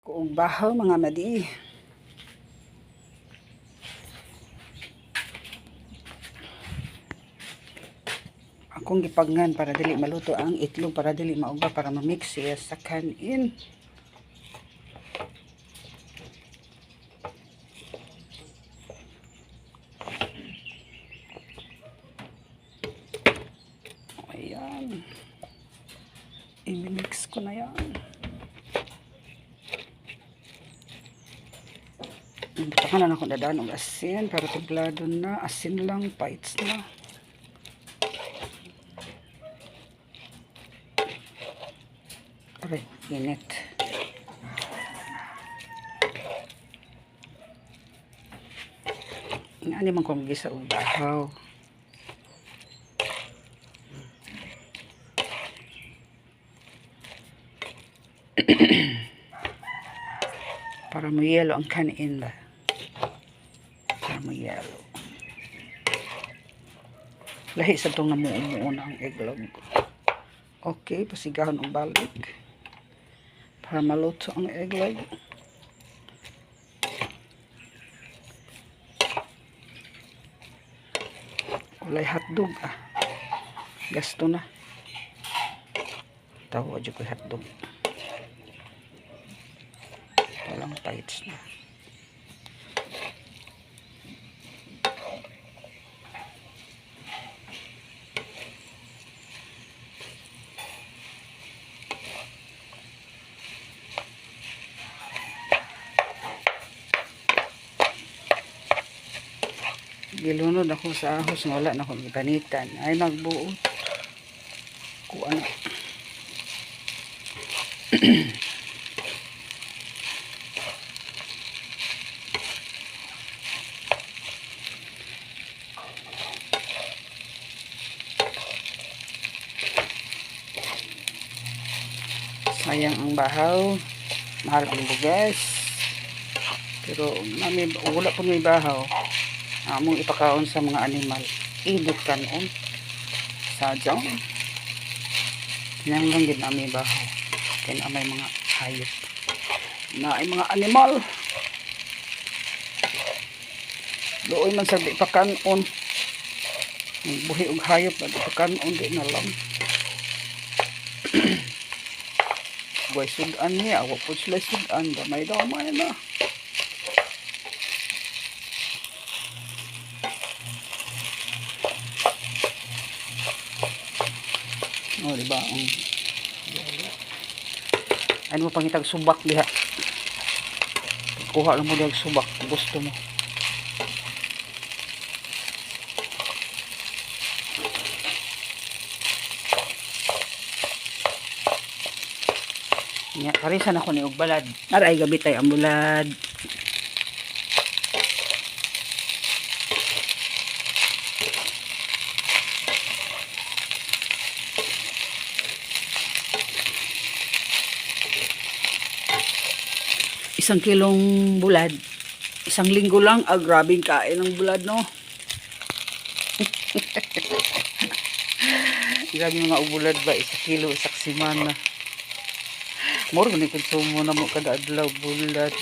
Kung bahaw mga madi. Akong gipagnan para dili maluto ang itlog, para dili mauga, para ma-mix siya sa kanin. Ayan. I-mix ko na yan. Takanan ako dadaan ng asin para templado na. Asin lang, bites na. Aray, init. Ano man kong gisa o bahaw. Para mo yelo ang kanin ba. Para mo yelo. Lahi sa itong namuumuuna ang eglog. Okay, pasigahon ang balik. Para maluto ang eglog. Walay hotdog ah. Gasto na. Tawa dyan ko hotdog. Walang tights na. Gilunod ako sa ahos, wala na akong ipanitan. Ay nagbuot. Kuha na. Sayang ang bahaw. Mahal ang bugas. Pero wala po may bahaw. Among ipakaon sa mga animal. Idot kanon. Sadyang. Yan lang din namin bahaw. Kaya may mga hayop. Na ay mga animal. Doon man sa ipakanon. Buhi og hayop na ipakanon di na lang. Buhay sudan niya. Awag po sila sudan. Damay-damay na. Oh, diba? Ano mo pangitag subak diha? Kuha lang mo diha subak. Gusto mo. Nya, parisan ako ni og balad. Aray gabi tay ang bulad. Isang kilong bulad. Isang linggo lang. Grabing kain ng bulad, no? Grabe mga bulad ba? Isang kilo, isang simana. Moro ni konsumo na mo kada adlaw bulad.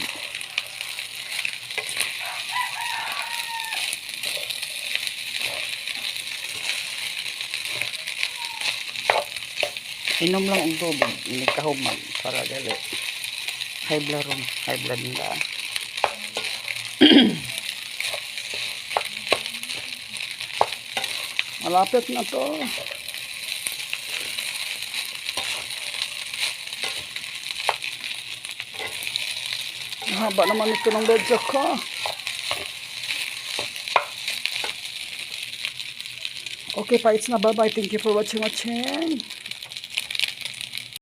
Inom lang ang tubig. Hindi kahuman para dali. High blood nila. Malapit na to. Haba naman ito ng bedsa ko. Okay pa, it's na. Bye-bye. Thank you for watching.